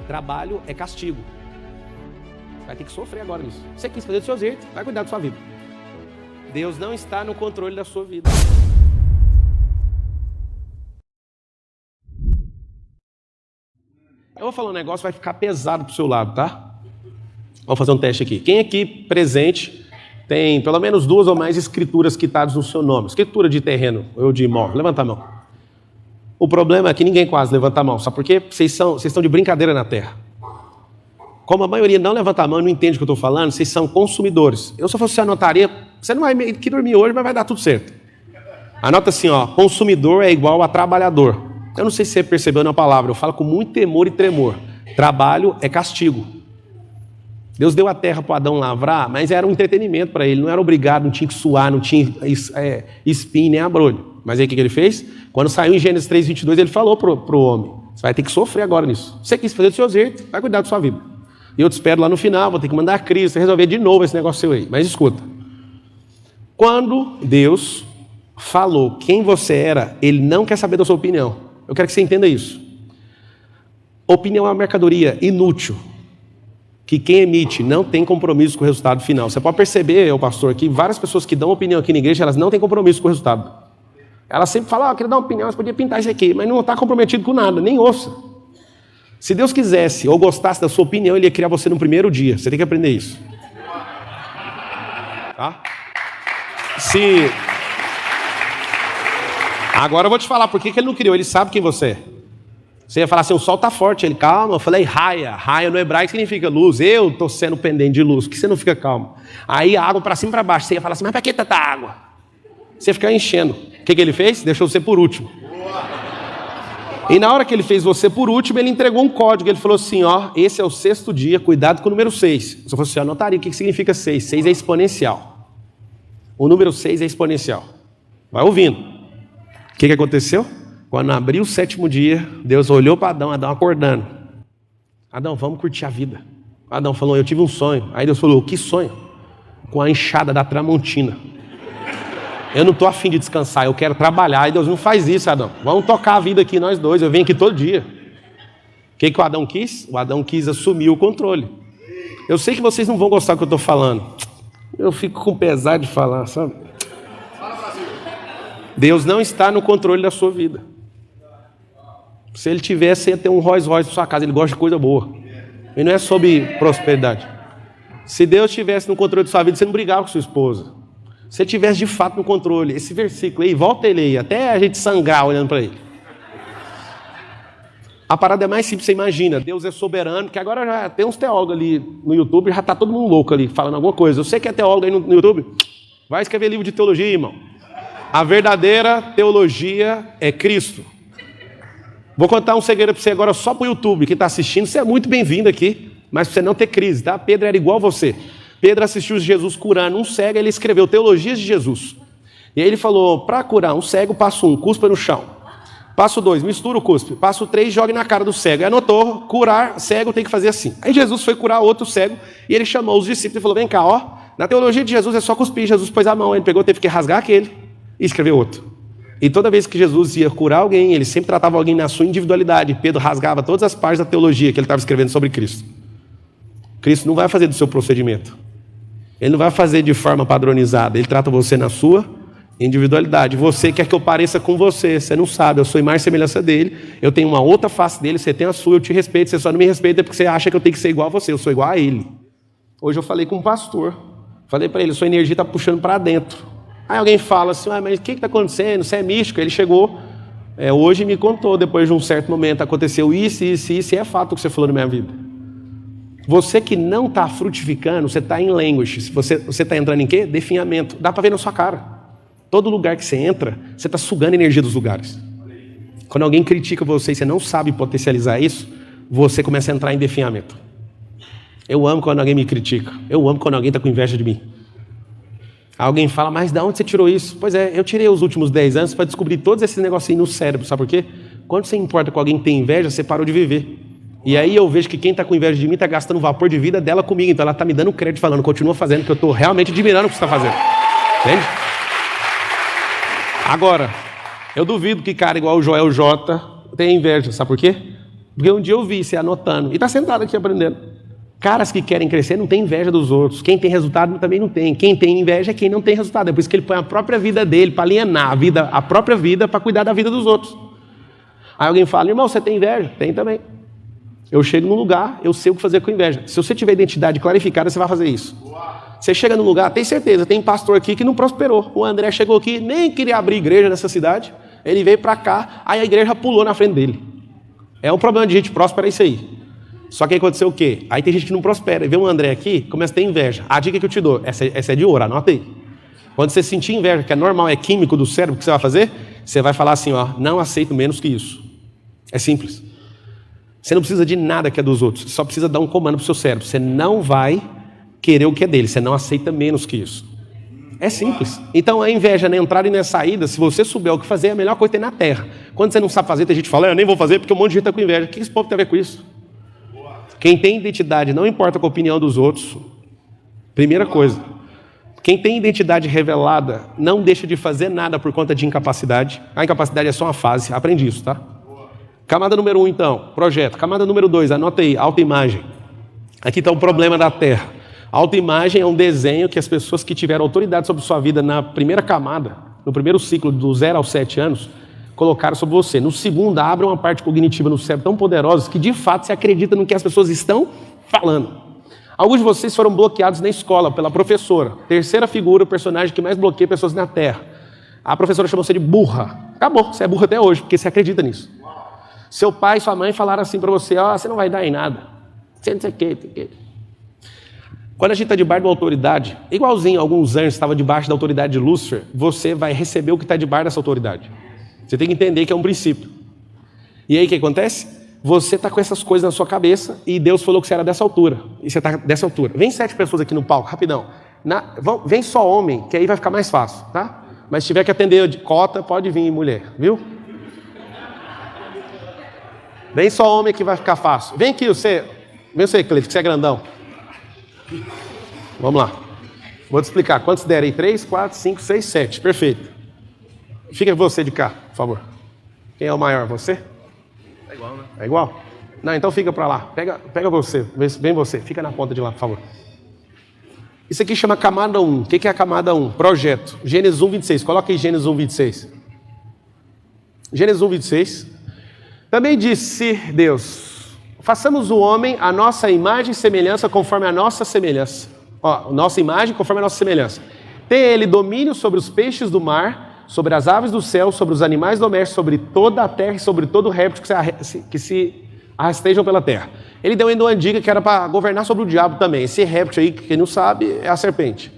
Trabalho é castigo. Vai ter que sofrer agora nisso. Você quis fazer do seu jeito, vai cuidar da sua vida. Deus não está no controle da sua vida. Eu vou falar um negócio, vai ficar pesado pro seu lado, tá? Vamos fazer um teste aqui. Quem aqui presente tem pelo menos 2 ou mais escrituras quitadas no seu nome? Escritura de terreno ou de imóvel? Levanta a mão. O problema é que ninguém quase levanta a mão. Sabe por quê? Vocês estão de brincadeira na terra. Como a maioria não levanta a mão e não entende o que eu estou falando, vocês são consumidores. Eu, se eu fosse você, anotaria, você não vai que dormir hoje, mas vai dar tudo certo. Anota assim, ó, consumidor é igual a trabalhador. Eu não sei se você percebeu na palavra, eu falo com muito temor e tremor. Trabalho é castigo. Deus deu a terra para Adão lavrar, mas era um entretenimento para ele, não era obrigado, não tinha que suar, não tinha espinho nem abrolho. Mas aí o que ele fez? Quando saiu em Gênesis 3:22, ele falou para o homem, você vai ter que sofrer agora nisso. Você quis fazer do seu jeito, vai cuidar da sua vida. E eu te espero lá no final, vou ter que mandar a Cristo resolver de novo esse negócio seu aí. Mas escuta, quando Deus falou quem você era, Ele não quer saber da sua opinião. Eu quero que você entenda isso. Opinião é uma mercadoria inútil, que quem emite não tem compromisso com o resultado final. Você pode perceber, eu pastor, que várias pessoas que dão opinião aqui na igreja, elas não têm compromisso com o resultado. Elas sempre falam, eu queria dar uma opinião, você podia pintar isso aqui, mas não está comprometido com nada, nem ouça. Se Deus quisesse ou gostasse da sua opinião, Ele ia criar você no primeiro dia. Você tem que aprender isso. Tá? Agora eu vou te falar por que Ele não criou. Ele sabe quem você é. Você ia falar assim, o sol está forte. Ele, calma. Eu falei, raia. Raia no hebraico significa luz. Eu estou sendo pendente de luz. Por que você não fica calmo? Aí a água para cima e para baixo. Você ia falar assim, mas para que tanta água? Você ia ficar enchendo. O que Ele fez? Deixou você por último. E na hora que Ele fez você por último, Ele entregou um código. Ele falou assim, ó, esse é o 6º dia, cuidado com o número 6. Se você anotaria o que significa 6. 6 é exponencial. O número 6 é exponencial. Vai ouvindo. O que aconteceu? Quando abriu o 7º dia, Deus olhou para Adão, Adão acordando. Adão, vamos curtir a vida. Adão falou, eu tive um sonho. Aí Deus falou, que sonho? Com a enxada da Tramontina. Eu não estou afim de descansar, eu quero trabalhar. E Deus não faz isso, Adão. Vamos tocar a vida aqui nós dois, eu venho aqui todo dia. O que o Adão quis? O Adão quis assumir o controle. Eu sei que vocês não vão gostar do que eu estou falando. Eu fico com pesar de falar, sabe? Deus não está no controle da sua vida. Se Ele tivesse, você ia ter um Rolls Royce na sua casa. Ele gosta de coisa boa. E não é sobre prosperidade. Se Deus estivesse no controle da sua vida, você não brigava com sua esposa. Se Ele tivesse de fato no controle, esse versículo aí, volta ele aí, até a gente sangrar olhando para ele. A parada é mais simples, você imagina, Deus é soberano, que agora já tem uns teólogos ali no YouTube, já está todo mundo louco ali, falando alguma coisa. Eu sei que é teólogo aí no YouTube, vai escrever livro de teologia, irmão. A verdadeira teologia é Cristo. Vou contar um segredo para você agora só para o YouTube, que está assistindo, você é muito bem-vindo aqui, mas para você não ter crise, tá? Pedro era igual a você. Pedro assistiu Jesus curando um cego, ele escreveu Teologias de Jesus. E aí ele falou, para curar um cego, passo 1, cuspa no chão. Passo 2, mistura o cuspe. Passo 3, jogue na cara do cego. E anotou, curar cego tem que fazer assim. Aí Jesus foi curar outro cego, e ele chamou os discípulos e falou, vem cá, ó, na teologia de Jesus é só cuspir. Jesus pôs a mão, ele pegou, teve que rasgar aquele e escrever outro. E toda vez que Jesus ia curar alguém, ele sempre tratava alguém na sua individualidade. Pedro rasgava todas as partes da teologia que ele estava escrevendo sobre Cristo. Cristo não vai fazer do seu procedimento. Ele não vai fazer de forma padronizada. Ele trata você na sua individualidade. Você quer que eu pareça com você. Você não sabe. Eu sou imagem e semelhança dele. Eu tenho uma outra face dele. Você tem a sua. Eu te respeito. Você só não me respeita porque você acha que eu tenho que ser igual a você. Eu sou igual a ele. Hoje eu falei com um pastor. Falei para ele, sua energia está puxando para dentro. Aí alguém fala assim, mas o que está acontecendo? Você é místico. Ele chegou hoje e me contou. Depois de um certo momento aconteceu isso. E é fato o que você falou na minha vida. Você que não está frutificando, você está em language. Você está entrando em quê? Definhamento. Dá para ver na sua cara. Todo lugar que você entra, você está sugando a energia dos lugares. Quando alguém critica você e você não sabe potencializar isso, você começa a entrar em definhamento. Eu amo quando alguém me critica. Eu amo quando alguém está com inveja de mim. Alguém fala, mas de onde você tirou isso? Pois é, eu tirei os últimos 10 anos para descobrir todos esses negocinhos no cérebro. Sabe por quê? Quando você importa com alguém que tem inveja, você parou de viver. E aí eu vejo que quem está com inveja de mim está gastando o vapor de vida dela comigo. Então ela está me dando crédito falando, continua fazendo, que eu estou realmente admirando o que você está fazendo. Entende? Agora, eu duvido que cara igual o Joel J tenha inveja. Sabe por quê? Porque um dia eu vi você anotando, e está sentado aqui aprendendo. Caras que querem crescer não tem inveja dos outros. Quem tem resultado também não tem. Quem tem inveja é quem não tem resultado. É por isso que ele põe a própria vida dele para alienar a própria vida para cuidar da vida dos outros. Aí alguém fala, irmão, você tem inveja? Tem também. Eu chego num lugar, eu sei o que fazer com inveja. Se você tiver identidade clarificada, você vai fazer isso. Você chega num lugar, tem certeza, tem pastor aqui que não prosperou. O André chegou aqui, nem queria abrir igreja nessa cidade. Ele veio para cá, aí a igreja pulou na frente dele. É um problema de gente próspera, é isso aí. Só que aí aconteceu o quê? Aí tem gente que não prospera. E vê um André aqui, começa a ter inveja. A dica que eu te dou, essa é de ouro, anota aí. Quando você sentir inveja, que é normal, é químico do cérebro, o que você vai fazer? Você vai falar assim, ó, não aceito menos que isso. É simples. Você não precisa de nada que é dos outros. Você só precisa dar um comando pro seu cérebro. Você não vai querer o que é dele. Você não aceita menos que isso. É simples. Então a inveja na entrada e na saída, se você souber o que fazer, é a melhor coisa que tem na terra. Quando você não sabe fazer, tem gente que fala, eu nem vou fazer porque um monte de gente está com inveja. O que esse povo tem a ver com isso? Quem tem identidade, não importa com a opinião dos outros. Primeira coisa. Quem tem identidade revelada, não deixa de fazer nada por conta de incapacidade. A incapacidade é só uma fase. Aprende isso, tá? Camada número 1, então, projeto. Camada número 2, anota aí, autoimagem. Aqui está o problema da terra. Autoimagem é um desenho que as pessoas que tiveram autoridade sobre sua vida na primeira camada, no primeiro ciclo, do 0 aos 7 anos, colocaram sobre você. No segundo, abre uma parte cognitiva no cérebro tão poderosa que de fato você acredita no que as pessoas estão falando. Alguns de vocês foram bloqueados na escola pela professora. Terceira figura, o personagem que mais bloqueia pessoas na Terra. A professora chamou você de burra. Acabou, você é burra até hoje, porque você acredita nisso. Seu pai e sua mãe falaram assim para você, ó, você não vai dar em nada. Você não sei o quê. Quando a gente está debaixo de uma autoridade, igualzinho alguns anjos estavam debaixo da autoridade de Lúcifer, você vai receber o que está debaixo dessa autoridade. Você tem que entender que é um princípio. E aí o que acontece? Você está com essas coisas na sua cabeça e Deus falou que você era dessa altura. E você está dessa altura. Vem 7 pessoas aqui no palco, rapidão. Vem só homem, que aí vai ficar mais fácil, tá? Mas se tiver que atender de cota, pode vir mulher, viu? Vem só homem que vai ficar fácil. Vem aqui você. Vem você, Cleito, que você é grandão. Vamos lá. Vou te explicar. Quantos der aí? 3, 4, 5, 6, 7. Perfeito. Fica você de cá, por favor. Quem é o maior? Você? É igual, né? É igual? Não, então fica para lá. Pega você. Vem você. Fica na ponta de lá, por favor. Isso aqui chama camada 1. O que é a camada 1? Projeto. Gênesis 1, 26. Coloca aí Gênesis 1, 26. Gênesis 1, 26. Também disse Deus, façamos o homem a nossa imagem e semelhança conforme a nossa semelhança. Ó, nossa imagem conforme a nossa semelhança. Tem ele domínio sobre os peixes do mar, sobre as aves do céu, sobre os animais domésticos, sobre toda a terra e sobre todo réptil que se arrastejam pela terra. Ele deu ainda uma dica que era para governar sobre o diabo também. Esse réptil aí, quem não sabe, é a serpente.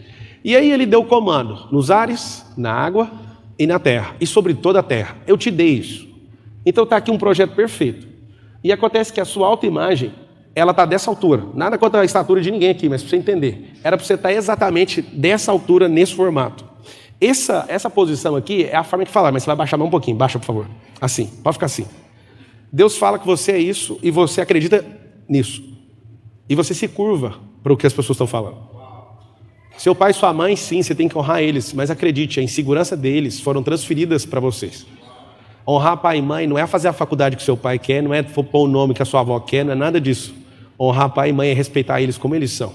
E aí ele deu comando nos ares, na água e na terra. E sobre toda a terra. Eu te dei isso. Então está aqui um projeto perfeito. E acontece que a sua autoimagem, ela está dessa altura. Nada contra a estatura de ninguém aqui, mas para você entender. Era para você estar exatamente dessa altura, nesse formato. Essa posição aqui é a forma que falar, mas você vai baixar mais um pouquinho. Baixa, por favor. Assim, pode ficar assim. Deus fala que você é isso e você acredita nisso. E você se curva para o que as pessoas estão falando. Seu pai e sua mãe, sim, você tem que honrar eles, mas acredite, a insegurança deles foram transferidas para vocês. Honrar pai e mãe não é fazer a faculdade que seu pai quer, não é pôr o nome que a sua avó quer, não é nada disso. Honrar pai e mãe é respeitar eles como eles são.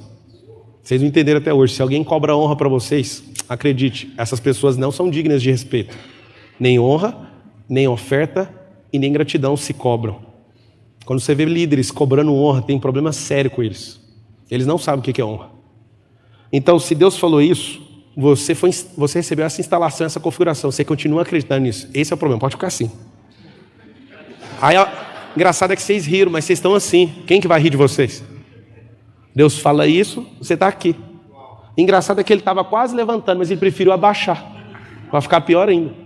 Vocês não entenderam até hoje. Se alguém cobra honra para vocês, acredite, essas pessoas não são dignas de respeito. Nem honra, nem oferta e nem gratidão se cobram. Quando você vê líderes cobrando honra, tem problema sério com eles. Eles não sabem o que é honra. Então, se Deus falou isso, você recebeu essa instalação, essa configuração, você continua acreditando nisso. Esse é o problema, pode ficar assim. Aí, engraçado é que vocês riram, mas vocês estão assim. Quem que vai rir de vocês? Deus fala isso, você está aqui. Engraçado é que ele estava quase levantando, mas ele preferiu abaixar, para ficar pior ainda.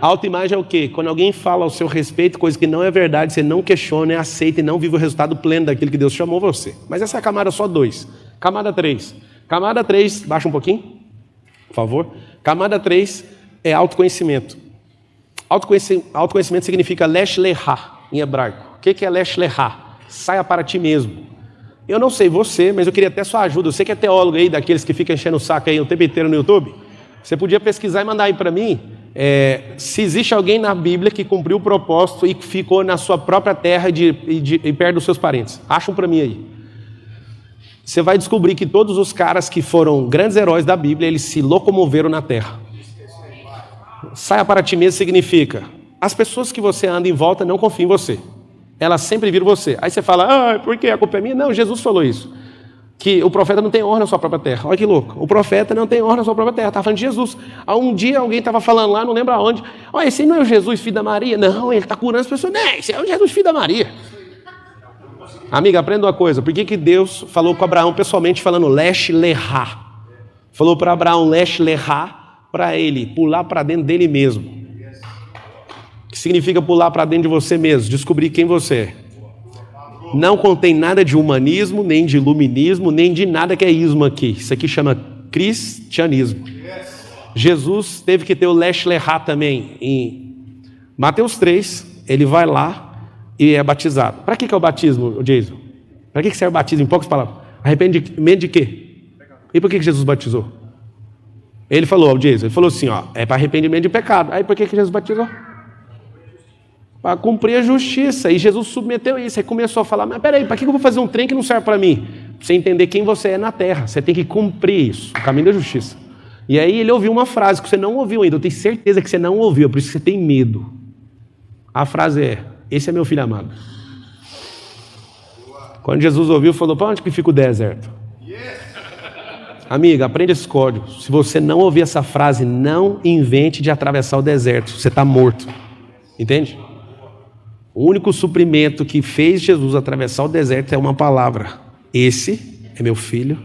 A autoimagem é o quê? Quando alguém fala ao seu respeito, coisa que não é verdade, você não questiona, aceita e não vive o resultado pleno daquilo que Deus chamou você. Mas essa é a camada só 2. Camada 3. Camada 3, baixa um pouquinho, por favor. Camada 3 é autoconhecimento. Autoconhecimento significa lesh leha, em hebraico. O que é lesh leha? Saia para ti mesmo. Eu não sei você, mas eu queria até sua ajuda. Você que é teólogo aí, daqueles que ficam enchendo o saco aí o tempo inteiro no YouTube, você podia pesquisar e mandar aí para mim Se existe alguém na Bíblia que cumpriu o propósito e ficou na sua própria terra e perto dos seus parentes, acham para mim aí. Você vai descobrir que todos os caras que foram grandes heróis da Bíblia, eles se locomoveram na terra. Saia para ti mesmo significa, as pessoas que você anda em volta não confiam em você. Elas sempre viram você. Aí você fala, por que a culpa é minha? Não, Jesus falou isso. Que o profeta não tem honra na sua própria terra. Olha que louco. O profeta não tem honra na sua própria terra. Está falando de Jesus. Um dia alguém estava falando lá, não lembro aonde. Olha, esse não é o Jesus, filho da Maria? Não, ele está curando as pessoas. Não, esse é o Jesus, filho da Maria. Amiga, aprenda uma coisa. Por que Deus falou com Abraão pessoalmente, falando Lesh Lehá? Falou para Abraão Lesh Lehá, para ele pular para dentro dele mesmo. O que significa pular para dentro de você mesmo? Descobrir quem você é. Não contém nada de humanismo, nem de iluminismo, nem de nada que é ismo aqui. Isso aqui chama cristianismo. Jesus teve que ter o Lesh Lehá também. Em Mateus 3, ele vai lá e é batizado. Para que é o batismo, Jason? Para que serve o batismo? Em poucas palavras. Arrependimento de quê? E por que Jesus batizou? Ele falou ao Jason, ele falou assim, é para arrependimento de pecado. Aí por que Jesus batizou? Para cumprir a justiça. E Jesus submeteu isso. Aí começou a falar, mas peraí, para que eu vou fazer um trem que não serve para mim? Para você entender quem você é na terra. Você tem que cumprir isso, o caminho da justiça. E aí ele ouviu uma frase que você não ouviu ainda. Eu tenho certeza que você não ouviu, por isso que você tem medo. A frase é, esse é meu filho amado. Quando Jesus ouviu, falou, para onde que fica o deserto? Amiga, aprende esse código. Se você não ouvir essa frase, não invente de atravessar o deserto. Você está morto. Entende? O único suprimento que fez Jesus atravessar o deserto é uma palavra. Esse é meu filho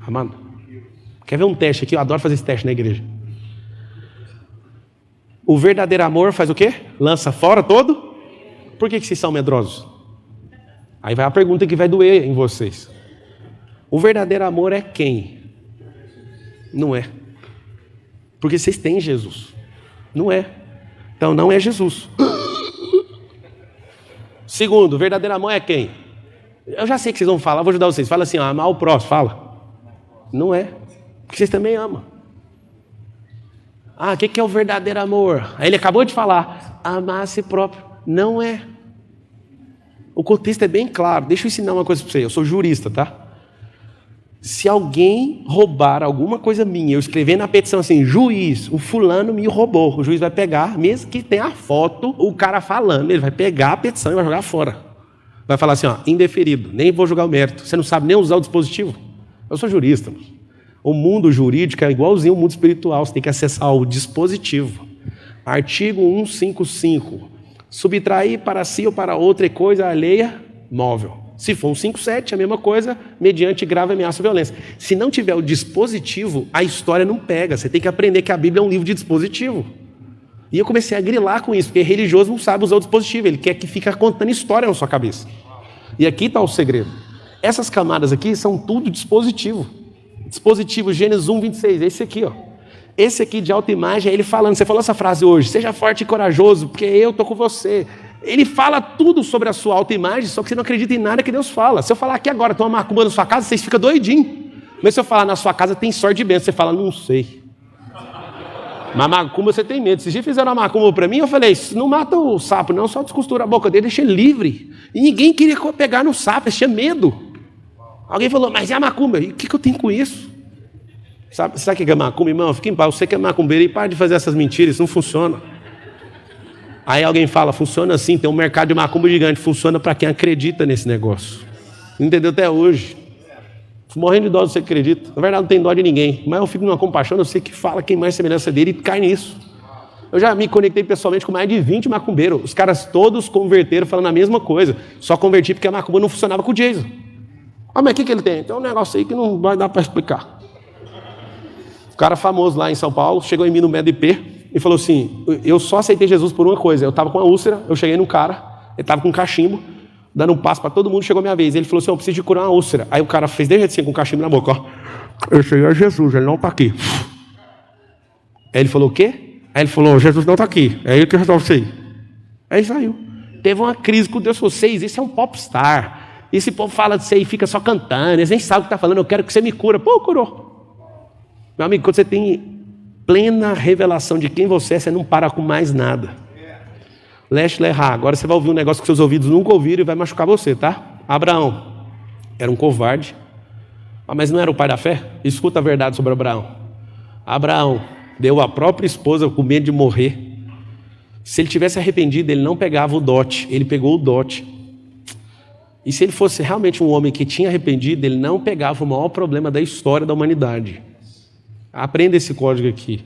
amado. Quer ver um teste aqui? Eu adoro fazer esse teste na igreja. O verdadeiro amor faz o quê? Lança fora todo? Por que vocês são medrosos? Aí vai a pergunta que vai doer em vocês. O verdadeiro amor é quem? Não é. Porque vocês têm Jesus. Não é. Então não é Jesus. Segundo, o verdadeiro amor é quem? Eu já sei que vocês vão falar, vou ajudar vocês. Fala assim, amar o próximo, fala. Não é. Porque vocês também amam. O que é o verdadeiro amor? Aí ele acabou de falar, amar a si próprio. Não é. O contexto é bem claro. Deixa eu ensinar uma coisa para você. Eu sou jurista, tá? Se alguém roubar alguma coisa minha, eu escrever na petição assim, juiz, o fulano me roubou, o juiz vai pegar, mesmo que tenha a foto, o cara falando, ele vai pegar a petição e vai jogar fora. Vai falar assim, indeferido, nem vou julgar o mérito, você não sabe nem usar o dispositivo. Eu sou jurista. O mundo jurídico é igualzinho ao mundo espiritual, você tem que acessar o dispositivo. Artigo 155, subtrair para si ou para outra coisa alheia, móvel. Se for um 5.7, a mesma coisa, mediante grave ameaça ou violência. Se não tiver o dispositivo, a história não pega. Você tem que aprender que a Bíblia é um livro de dispositivo. E eu comecei a grilar com isso, porque religioso não sabe usar o dispositivo. Ele quer que fique contando história na sua cabeça. E aqui está o segredo. Essas camadas aqui são tudo dispositivo. Dispositivo Gênesis 1:26, esse aqui, Esse aqui de autoimagem, é ele falando, você falou essa frase hoje, seja forte e corajoso, porque eu estou com você. Ele fala tudo sobre a sua autoimagem, só que você não acredita em nada que Deus fala. Se eu falar aqui agora, tem uma macumba na sua casa, vocês ficam doidinhos. Mas se eu falar na sua casa tem sorte de bênção, você fala, não sei. Mas macumba você tem medo. Se já fizeram uma macumba para mim, eu falei, não mata o sapo não, só descostura a boca dele, deixa ele livre. E ninguém queria pegar no sapo, eles tinham medo. Alguém falou, mas é a macumba. E o que eu tenho com isso? Sabe o que é macumba, irmão? Fica em paz, você que é macumbeiro e para de fazer essas mentiras, isso não funciona. Aí alguém fala, funciona assim, tem um mercado de macumba gigante, funciona para quem acredita nesse negócio. Entendeu até hoje? Morrendo de dó, você acredita. Na verdade não tem dó de ninguém, mas eu fico numa compaixão, eu sei que fala quem mais semelhança dele e cai nisso. Eu já me conectei pessoalmente com mais de 20 macumbeiros, os caras todos converteram falando a mesma coisa, só converti porque a macumba não funcionava com o Jason. Mas o que ele tem? Tem um negócio aí que não vai dar para explicar. O cara famoso lá em São Paulo, chegou em mim no MEDP, e falou assim, eu só aceitei Jesus por uma coisa, eu estava com uma úlcera, eu cheguei num cara, ele estava com um cachimbo, dando um passo para todo mundo, chegou a minha vez, ele falou assim, eu preciso de curar uma úlcera. Aí o cara fez desse jeito assim, com o cachimbo na boca, esse aí é Jesus, ele não está aqui. Aí ele falou, o quê? Aí ele falou, Jesus não está aqui, é ele que resolve isso aí. Aí saiu. Teve uma crise com Deus, falou, esse é um popstar, esse povo fala de você e fica só cantando, eles nem sabem o que está falando, eu quero que você me cura. Pô, curou. Meu amigo, quando você tem plena revelação de quem você é, você não para com mais nada. Lesh Lehá. Agora você vai ouvir um negócio que seus ouvidos nunca ouviram e vai machucar você, tá? Abraão era um covarde, mas não era o pai da fé? Escuta a verdade sobre Abraão. Abraão deu a própria esposa com medo de morrer. Se ele tivesse arrependido, ele não pegava o dote, ele pegou o dote. E se ele fosse realmente um homem que tinha arrependido, ele não pegava o maior problema da história da humanidade. Aprenda esse código aqui.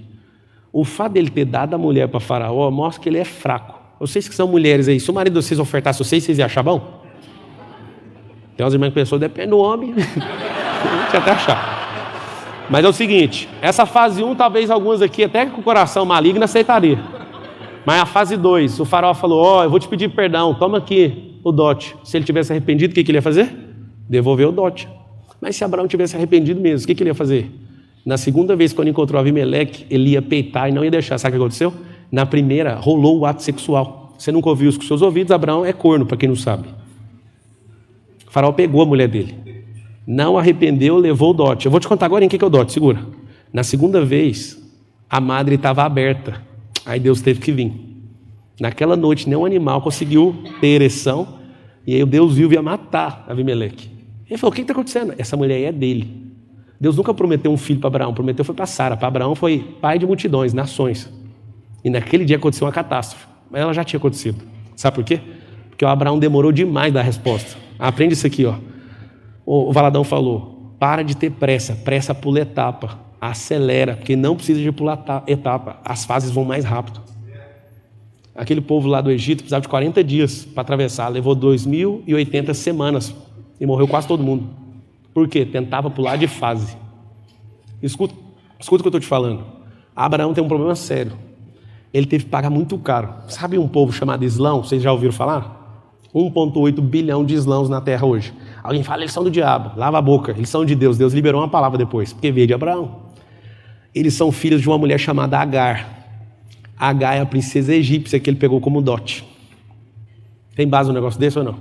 O fato dele ter dado a mulher para Faraó mostra que ele é fraco. Vocês que são mulheres aí, se o marido de vocês ofertasse vocês iam achar bom? Tem umas irmãs que pensam, depende do homem. A gente até achar. Mas é o seguinte, essa fase 1, talvez algumas aqui, até com o coração maligno, aceitaria. Mas a fase 2, o Faraó falou, eu vou te pedir perdão, toma aqui o dote. Se ele tivesse arrependido, o que ele ia fazer? Devolver o dote. Mas se Abraão tivesse arrependido mesmo, o que ele ia fazer? Na segunda vez, quando encontrou Abimeleque, ele ia peitar e não ia deixar. Sabe o que aconteceu? Na primeira, rolou o ato sexual. Você nunca ouviu isso com seus ouvidos? Abraão é corno, para quem não sabe. O Faraó pegou a mulher dele. Não arrependeu, levou o dote. Eu vou te contar agora em que é o dote, segura. Na segunda vez, a madre estava aberta. Aí Deus teve que vir. Naquela noite, nenhum animal conseguiu ter ereção. E aí Deus viu e ia matar Abimeleque. Ele falou, o que está acontecendo? Essa mulher aí é dele. Deus nunca prometeu um filho para Abraão, prometeu foi para Sara. Para Abraão foi pai de multidões, nações. E naquele dia aconteceu uma catástrofe. Mas ela já tinha acontecido. Sabe por quê? Porque o Abraão demorou demais da resposta. Aprende isso aqui, ó. O Valadão falou, para de ter pressa, pressa pula etapa, acelera, porque não precisa de pular etapa, as fases vão mais rápido. Aquele povo lá do Egito precisava de 40 dias para atravessar, levou 2080 semanas e morreu quase todo mundo. Por quê? Tentava pular de fase. Escuta o que eu estou te falando. Abraão tem um problema sério. Ele teve que pagar muito caro. Sabe um povo chamado Islão? Vocês já ouviram falar? 1,8 bilhão de islãos na terra hoje. Alguém fala, eles são do diabo. Lava a boca, eles são de Deus. Deus liberou uma palavra depois, porque veio de Abraão. Eles são filhos de uma mulher chamada Agar. Agar é a princesa egípcia que ele pegou como dote. Tem base no negócio desse ou não?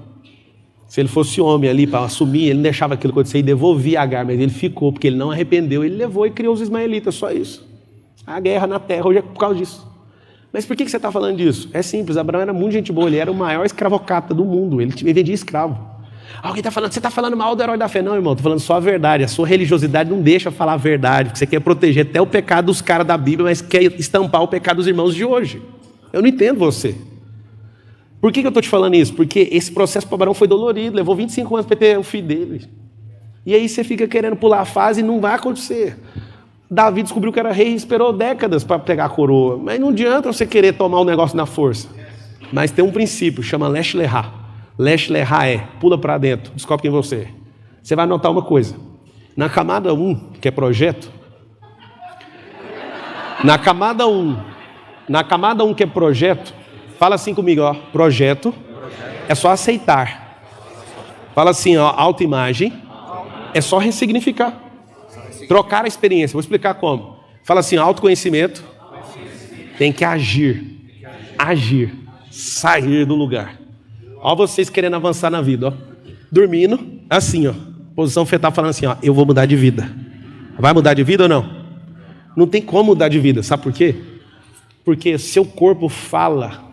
Se ele fosse homem ali para assumir, ele não deixava aquilo acontecer e devolvia Agar, mas ele ficou, porque ele não arrependeu, ele levou e criou os ismaelitas, só isso. A guerra na terra hoje é por causa disso. Mas por que você está falando disso? É simples, Abraão era muito gente boa, ele era o maior escravocrata do mundo, ele vendia escravo. Alguém está falando, você está falando mal do herói da fé. Não, irmão, estou falando só a verdade. A sua religiosidade não deixa falar a verdade, porque você quer proteger até o pecado dos caras da Bíblia, mas quer estampar o pecado dos irmãos de hoje. Eu não entendo você. Por que eu estou te falando isso? Porque esse processo para Abraão foi dolorido, levou 25 anos para ter o filho dele. E aí você fica querendo pular a fase e não vai acontecer. Davi descobriu que era rei e esperou décadas para pegar a coroa. Mas não adianta você querer tomar o negócio na força. Mas tem um princípio, chama Lesh Lehá. Lesh Lehá é, pula para dentro, descobre quem você é. Você vai notar uma coisa. Na camada 1, que é projeto, na camada 1 que é projeto, fala assim comigo, ó, projeto é só aceitar. Fala assim, ó, autoimagem é só ressignificar. Trocar a experiência, vou explicar como. Fala assim, autoconhecimento tem que agir, sair do lugar. Ó vocês querendo avançar na vida, ó. Dormindo, assim, ó. Posição fetal falando assim, ó, eu vou mudar de vida. Vai mudar de vida ou não? Não tem como mudar de vida, sabe por quê? Porque seu corpo fala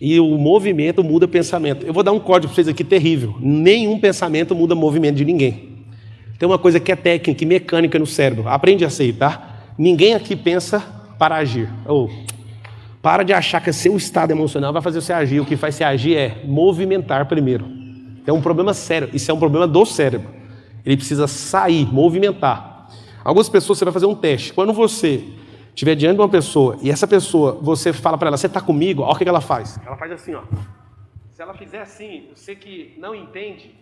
e o movimento muda o pensamento. Eu vou dar um código para vocês aqui terrível. Nenhum pensamento muda o movimento de ninguém. Tem uma coisa que é técnica e mecânica no cérebro. Aprende a aceitar. Ninguém aqui pensa para agir. Para de achar que seu estado emocional vai fazer você agir. O que faz você agir é movimentar primeiro. É um problema sério. Isso é um problema do cérebro. Ele precisa sair, movimentar. Algumas pessoas você vai fazer um teste. Quando você estiver diante de uma pessoa e essa pessoa, você fala para ela, você está comigo? Olha o que ela faz. Ela faz assim, ó. Se ela fizer assim, você que não entende,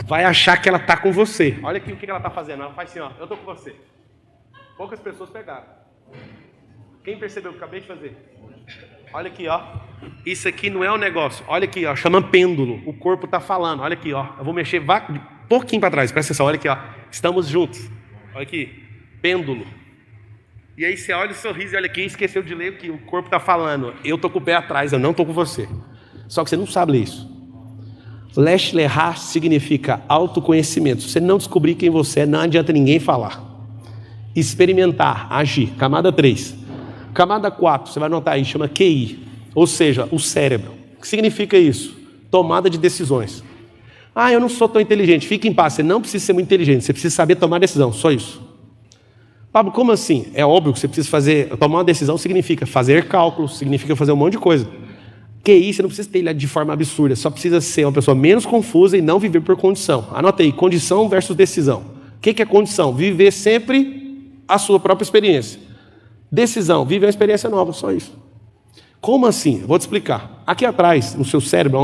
vai achar que ela está com você. Olha aqui o que ela está fazendo. Ela faz assim, ó, eu estou com você. Poucas pessoas pegaram. Quem percebeu o que eu acabei de fazer? Olha aqui, ó. Isso aqui não é um negócio. Olha aqui, ó. Chama pêndulo. O corpo está falando. Olha aqui, ó. Eu vou mexer um pouquinho para trás. Presta atenção. Olha aqui, ó. Estamos juntos. Olha aqui. Pêndulo. E aí você olha o sorriso e olha aqui. Esqueceu de ler o que o corpo está falando. Eu estou com o pé atrás. Eu não estou com você. Só que você não sabe ler isso. Lesh Lehá significa autoconhecimento. Se você não descobrir quem você é, não adianta ninguém falar. experimentar, agir. Camada 3. Camada 4, você vai anotar aí, chama QI, ou seja, o cérebro. O que significa isso? Tomada de decisões. Eu não sou tão inteligente. Fique em paz, você não precisa ser muito inteligente, você precisa saber tomar decisão, só isso. Pablo, como assim? É óbvio que você precisa tomar uma decisão significa fazer cálculos, significa fazer um monte de coisa. QI, você não precisa ter ele de forma absurda, só precisa ser uma pessoa menos confusa e não viver por condição. Anota aí, condição versus decisão. O que é condição? Viver sempre a sua própria experiência. Decisão, viver uma experiência nova, só isso. Como assim? Vou te explicar. Aqui atrás, no seu cérebro,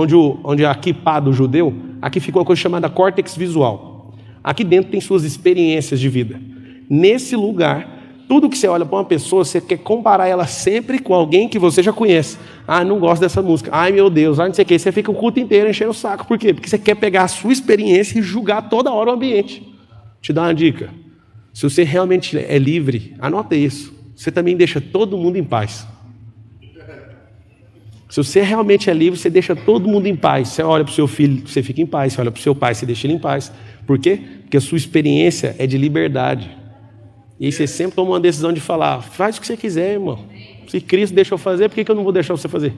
onde é a kippah do judeu, aqui fica uma coisa chamada córtex visual. Aqui dentro tem suas experiências de vida. Nesse lugar, tudo que você olha para uma pessoa, você quer comparar ela sempre com alguém que você já conhece. Não gosto dessa música. Ai, meu Deus, não sei o quê. Você fica o culto inteiro enchendo o saco. Por quê? Porque você quer pegar a sua experiência e julgar toda hora o ambiente. Vou te dar uma dica. Se você realmente é livre, anota isso. Você também deixa todo mundo em paz. Se você realmente é livre, você deixa todo mundo em paz. Você olha para o seu filho, você fica em paz. Você olha para o seu pai, você deixa ele em paz. Por quê? Porque a sua experiência é de liberdade. E aí você sempre toma uma decisão de falar, faz o que você quiser, irmão. Se Cristo deixa eu fazer, por que eu não vou deixar você fazer?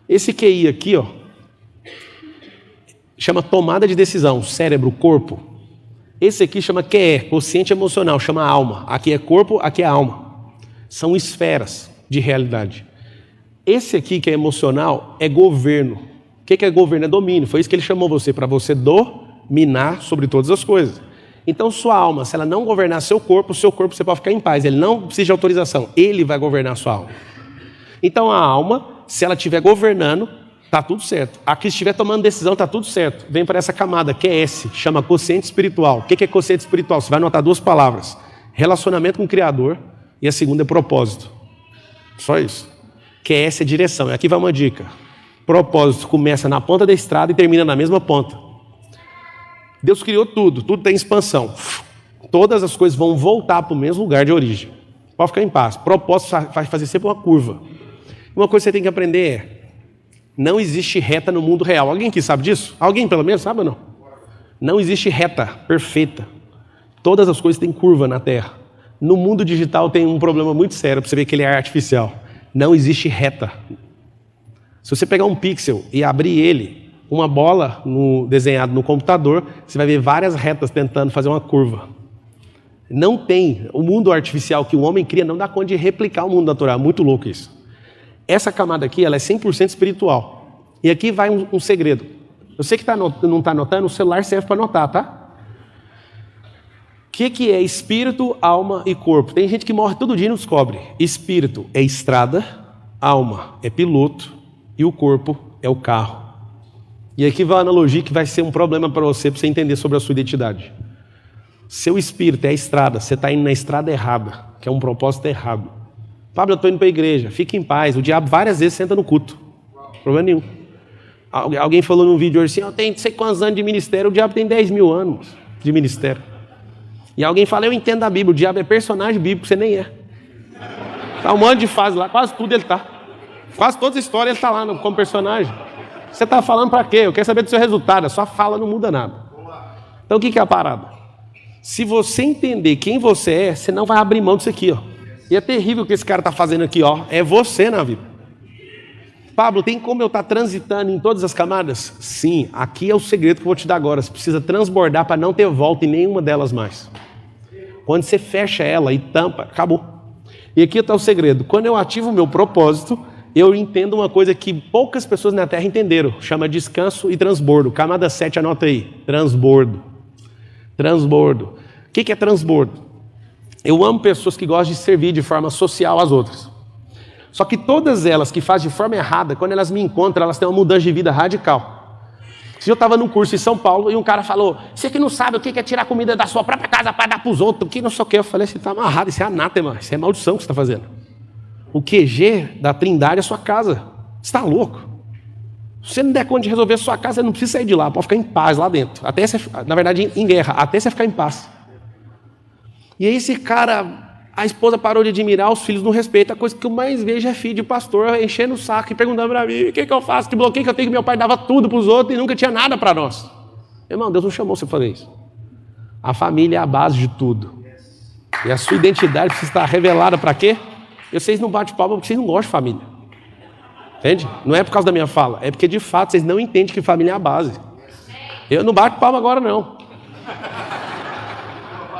Esse QI aqui, chama tomada de decisão, cérebro, corpo. Esse aqui chama QE, quociente emocional, chama alma. Aqui é corpo, aqui é alma. São esferas de realidade. Esse aqui que é emocional é governo. O que é governo? É domínio. Foi isso que ele chamou você, para você dominar sobre todas as coisas. Então sua alma, se ela não governar seu corpo você pode ficar em paz. Ele não precisa de autorização, ele vai governar sua alma. Então a alma, se ela estiver governando, está tudo certo. Aqui estiver tomando decisão, está tudo certo. Vem para essa camada, que é S, chama quociente espiritual. O que é quociente espiritual? Você vai anotar duas palavras. Relacionamento com o Criador e a segunda é propósito. Só isso. Que é S é direção. E aqui vai uma dica. Propósito começa na ponta da estrada e termina na mesma ponta. Deus criou tudo tem expansão. Todas as coisas vão voltar para o mesmo lugar de origem. Pode ficar em paz. Propósito vai fazer sempre uma curva. Uma coisa que você tem que aprender é: não existe reta no mundo real. Alguém aqui sabe disso? Alguém pelo menos sabe ou não? Não existe reta perfeita. Todas as coisas têm curva na Terra. No mundo digital tem um problema muito sério, para você ver que ele é artificial. Não existe reta. Se você pegar um pixel e abrir ele, uma bola desenhada no computador, você vai ver várias retas tentando fazer uma curva. Não tem. O mundo artificial que o homem cria não dá conta de replicar o mundo natural. É muito louco isso. Essa camada aqui, ela é 100% espiritual. E aqui vai um segredo. Eu sei que não está anotando, o celular serve para anotar, tá? O que é espírito, alma e corpo? Tem gente que morre todo dia e não descobre. Espírito é estrada, alma é piloto e o corpo é o carro. E aqui vai a analogia que vai ser um problema para você entender sobre a sua identidade. Seu espírito é a estrada, você está indo na estrada errada, que é um propósito errado. Pablo, eu estou indo para a igreja, fique em paz. O diabo várias vezes senta no culto. Problema nenhum. Alguém falou num vídeo hoje assim, eu tenho não sei quantos anos de ministério, o diabo tem 10 mil anos de ministério. E alguém fala, eu entendo a Bíblia, o diabo é personagem bíblico, você nem é. Tá um monte de fase lá, quase tudo ele está. Quase toda a história ele está lá como personagem. Você está falando para quê? Eu quero saber do seu resultado. A sua fala não muda nada. Então o que é a parada? Se você entender quem você é, você não vai abrir mão disso aqui. E é terrível o que esse cara está fazendo aqui. É você na vida. Pablo, tem como eu estar transitando em todas as camadas? Sim, aqui é o segredo que eu vou te dar agora. Você precisa transbordar para não ter volta em nenhuma delas mais. Quando você fecha ela e tampa, acabou. E aqui está o segredo. Quando eu ativo o meu propósito, eu entendo uma coisa que poucas pessoas na Terra entenderam. Chama descanso e transbordo. Camada 7, anota aí. Transbordo. Transbordo. O que é transbordo? Eu amo pessoas que gostam de servir de forma social às outras. Só que todas elas que fazem de forma errada, quando elas me encontram, elas têm uma mudança de vida radical. Se eu estava num curso em São Paulo e um cara falou, você que não sabe o que é tirar comida da sua própria casa para dar para os outros, que não sei o que. Eu falei, você está amarrado, isso é anátema, isso é maldição que você está fazendo. O QG da Trindade é a sua casa. Você está louco? Se você não der conta de resolver a sua casa, você não precisa sair de lá, pode ficar em paz lá dentro. Até você, na verdade, em guerra, até você ficar em paz. E aí esse cara, a esposa parou de admirar, os filhos não respeitam. A coisa que eu mais vejo é filho de pastor enchendo o saco e perguntando para mim, o que eu faço? Que bloqueio que eu tenho que meu pai dava tudo para os outros e nunca tinha nada para nós. Irmão, Deus não chamou você para fazer isso. A família é a base de tudo. E a sua identidade precisa estar revelada para quê? E vocês não batem palma porque vocês não gostam de família. Entende? Não é por causa da minha fala, é porque de fato vocês não entendem que família é a base. Eu não bato palma agora não.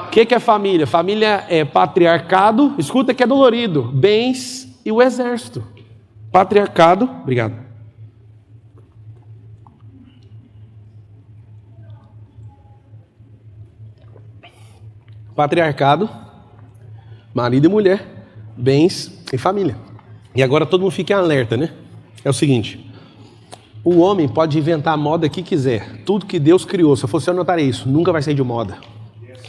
O que é família? Família é patriarcado, escuta que é dolorido, bens e o exército. Patriarcado, obrigado. Patriarcado, marido e mulher, bens e família. E agora todo mundo fica em alerta, né? É o seguinte, o homem pode inventar a moda que quiser, tudo que Deus criou, se eu fosse anotar isso, nunca vai sair de moda.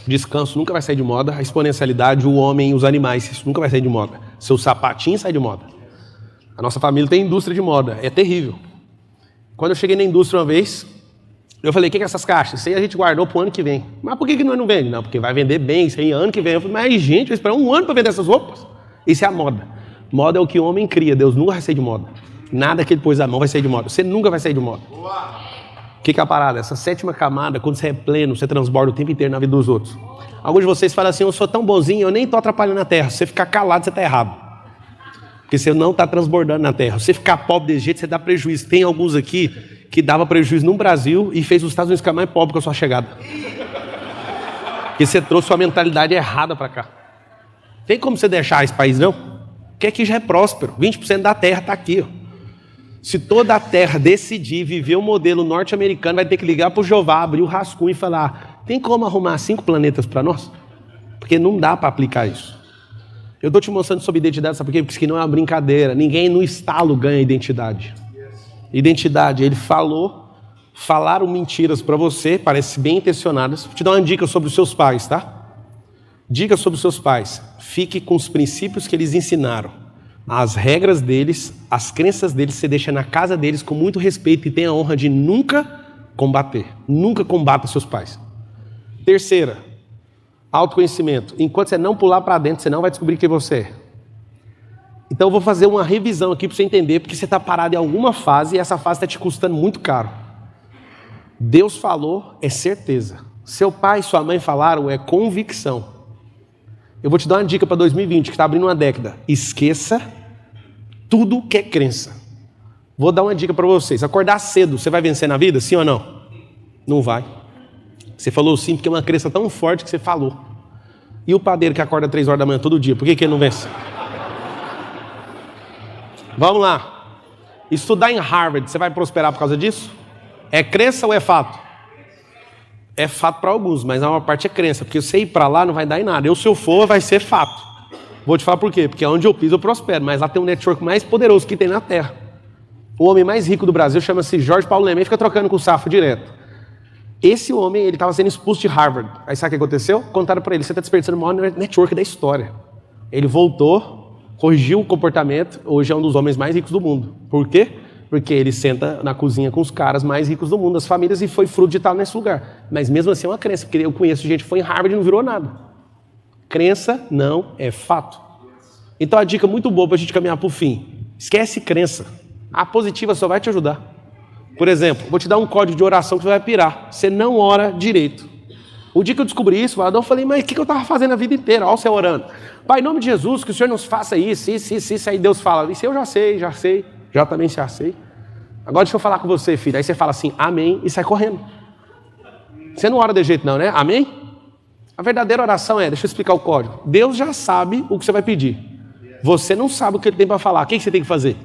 Descanso nunca vai sair de moda, a exponencialidade, o homem, os animais, isso nunca vai sair de moda. Seu sapatinho sai de moda. A nossa família tem indústria de moda, é terrível. Quando eu cheguei na indústria uma vez, eu falei, o que é essas caixas? Isso aí a gente guardou para o ano que vem. Mas por que nós não vende? Não, porque vai vender bem, isso aí ano que vem. Eu falei, mas gente, vai esperar um ano para vender essas roupas? Isso é a moda. Moda é o que o homem cria, Deus nunca vai sair de moda. Nada que ele pôs na mão vai sair de moda. Você nunca vai sair de moda. O que é a parada? Essa sétima camada, quando você é pleno, você transborda o tempo inteiro na vida dos outros. Alguns de vocês falam assim, eu sou tão bonzinho, eu nem estou atrapalhando a terra. Se você ficar calado, você está errado. Porque você não está transbordando na terra. Se você ficar pobre desse jeito, você dá prejuízo. Tem alguns aqui que dava prejuízo no Brasil e fez os Estados Unidos ficar mais pobre com a sua chegada. Porque você trouxe sua mentalidade errada para cá. Tem como você deixar esse país, não? Porque aqui já é próspero. 20% da terra está aqui, ó. Se toda a terra decidir viver o modelo norte-americano, vai ter que ligar para o Jeová, abrir o rascunho e falar, tem como arrumar 5 planetas para nós? Porque não dá para aplicar isso. Eu estou te mostrando sobre identidade, sabe por quê? Porque isso aqui não é uma brincadeira. Ninguém no estalo ganha identidade. Identidade, ele falaram mentiras para você, parece bem intencionadas. Vou te dar uma dica sobre os seus pais, tá? Dica sobre os seus pais. Fique com os princípios que eles ensinaram. As regras deles, as crenças deles, você deixa na casa deles com muito respeito e tenha a honra de nunca combater. Nunca combata seus pais. Terceira, autoconhecimento. Enquanto você não pular para dentro, você não vai descobrir quem você é. Então eu vou fazer uma revisão aqui para você entender, porque você está parado em alguma fase e essa fase está te custando muito caro. Deus falou, é certeza. Seu pai e sua mãe falaram, é convicção. Eu vou te dar uma dica para 2020, que está abrindo uma década. Esqueça tudo que é crença. Vou dar uma dica para vocês. Acordar cedo, você vai vencer na vida? Sim ou não? Não vai. Você falou sim porque é uma crença tão forte que você falou. E o padeiro que acorda 3 horas da manhã todo dia, por que ele não vence? Vamos lá. Estudar em Harvard, você vai prosperar por causa disso? É crença ou é fato? É fato para alguns, mas a maior parte é crença. Porque você ir para lá não vai dar em nada. Se eu for, vai ser fato. Vou te falar por quê. Porque onde eu piso eu prospero. Mas lá tem um network mais poderoso que tem na Terra. O homem mais rico do Brasil chama-se Jorge Paulo Lemann. Ele fica trocando com o Safra direto. Esse homem, ele estava sendo expulso de Harvard. Aí sabe o que aconteceu? Contaram para ele, você está desperdiçando o maior network da história. Ele voltou, corrigiu o comportamento. Hoje é um dos homens mais ricos do mundo. Por quê? Porque ele senta na cozinha com os caras mais ricos do mundo, as famílias, e foi fruto de estar nesse lugar. Mas mesmo assim é uma crença, porque eu conheço gente que foi em Harvard e não virou nada. Crença não é fato. Então a dica muito boa para a gente caminhar para o fim. Esquece crença. A positiva só vai te ajudar. Por exemplo, vou te dar um código de oração que você vai pirar. Você não ora direito. O dia que eu descobri isso, eu falei, mas o que eu estava fazendo a vida inteira? Olha você orando. Pai, em nome de Jesus, que o Senhor nos faça isso. Aí Deus fala, isso eu já sei. Já também já sei. Agora deixa eu falar com você, filho. Aí você fala assim, amém, e sai correndo. Você não ora de jeito não, né? Amém? A verdadeira oração deixa eu explicar o código. Deus já sabe o que você vai pedir. Você não sabe o que ele tem para falar. O que você tem que fazer?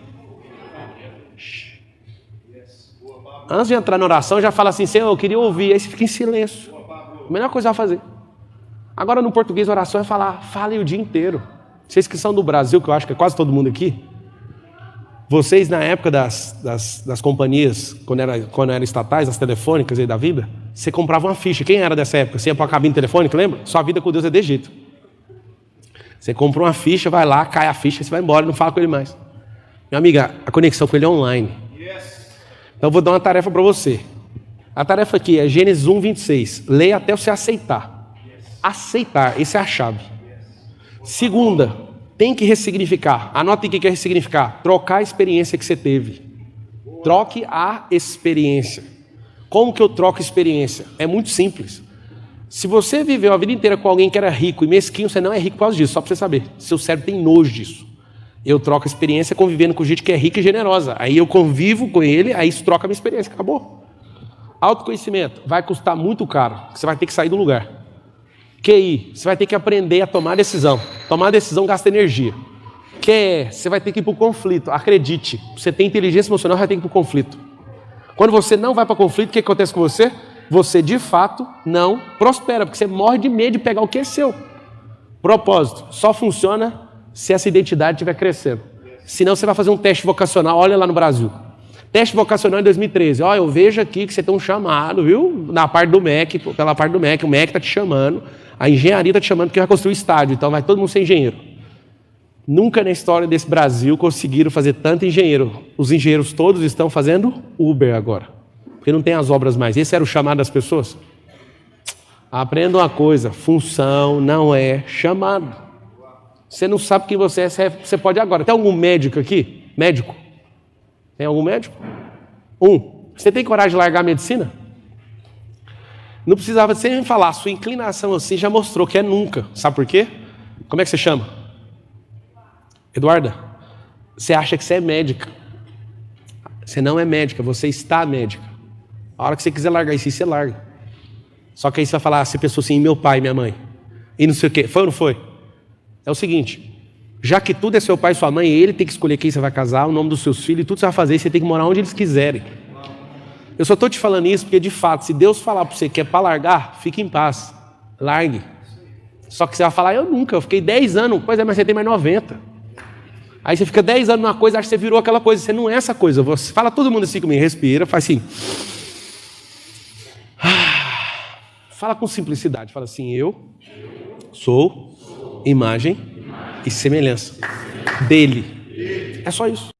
Antes de entrar na oração, já fala assim, Senhor, eu queria ouvir. Aí você fica em silêncio. A melhor coisa a fazer. Agora no português, a oração é falar, fale o dia inteiro. Vocês que são do Brasil, que eu acho que é quase todo mundo aqui, vocês, na época das companhias, quando eram estatais, as telefônicas aí da vida, você comprava uma ficha. Quem era dessa época? Você ia para a cabine telefônica, lembra? Sua vida com Deus é de jeito. Você compra uma ficha, vai lá, cai a ficha, você vai embora e não fala com ele mais. Minha amiga, a conexão com ele é online. Então eu vou dar uma tarefa para você. A tarefa aqui é Gênesis 1:26. Leia até você aceitar. Aceitar, essa é a chave. Segunda, tem que ressignificar. Anota aí o que é ressignificar. Trocar a experiência que você teve. Troque a experiência. Como que eu troco a experiência? É muito simples. Se você viveu a vida inteira com alguém que era rico e mesquinho, você não é rico por causa disso, só para você saber. Seu cérebro tem nojo disso. Eu troco a experiência convivendo com gente que é rica e generosa. Aí eu convivo com ele, aí isso troca a minha experiência, acabou. Autoconhecimento vai custar muito caro, você vai ter que sair do lugar. QI, você vai ter que aprender a tomar decisão. Tomar decisão gasta energia. QE, você vai ter que ir para o conflito. Acredite, você tem inteligência emocional, vai ter que ir para o conflito. Quando você não vai para o conflito, o que acontece com você? Você, de fato, não prospera, porque você morre de medo de pegar o que é seu. Propósito, só funciona se essa identidade estiver crescendo. Senão você vai fazer um teste vocacional, olha lá no Brasil. Teste vocacional em 2013. Ó, eu vejo aqui que você tem um chamado, viu? Na parte do MEC, pela parte do MEC, o MEC está te chamando, a engenharia está te chamando porque vai construir estádio, então vai todo mundo ser engenheiro. Nunca na história desse Brasil conseguiram fazer tanto engenheiro. Os engenheiros todos estão fazendo Uber agora. Porque não tem as obras mais. Esse era o chamado das pessoas? Aprenda uma coisa, função não é chamado. Você não sabe quem você é, você pode agora. Tem algum médico aqui? Médico? Tem algum médico? Você tem coragem de largar a medicina? Não precisava você me falar, sua inclinação assim já mostrou que é nunca. Sabe por quê? Como é que você chama? Eduarda, você acha que você é médica. Você não é médica, você está médica. A hora que você quiser largar isso, você larga. Só que aí você vai falar, você pensou assim, meu pai, minha mãe. E não sei o quê. Foi ou não foi? É o seguinte, já que tudo é seu pai e sua mãe, ele tem que escolher quem você vai casar, o nome dos seus filhos, tudo você vai fazer, você tem que morar onde eles quiserem. Eu só estou te falando isso porque, de fato, se Deus falar para você que é para largar, fique em paz. Largue. Só que você vai falar, eu nunca, eu fiquei 10 anos. Pois é, mas você tem mais 90. Aí você fica 10 anos numa coisa, acha que você virou aquela coisa. Você não é essa coisa. Você fala todo mundo assim comigo, respira, faz assim. Fala com simplicidade. Fala assim, eu sou imagem e semelhança dele. É só isso.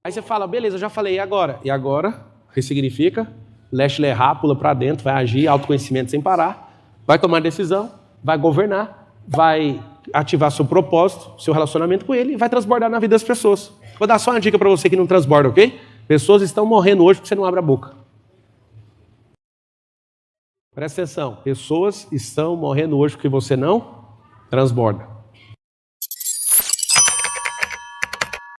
Aí você fala, beleza, eu já falei, e agora? E agora, ressignifica, leste lerrar, pula para dentro, vai agir, autoconhecimento sem parar, vai tomar decisão, vai governar, vai ativar seu propósito, seu relacionamento com ele e vai transbordar na vida das pessoas. Vou dar só uma dica para você que não transborda, ok? Pessoas estão morrendo hoje porque você não abre a boca. Presta atenção, pessoas estão morrendo hoje porque você não transborda.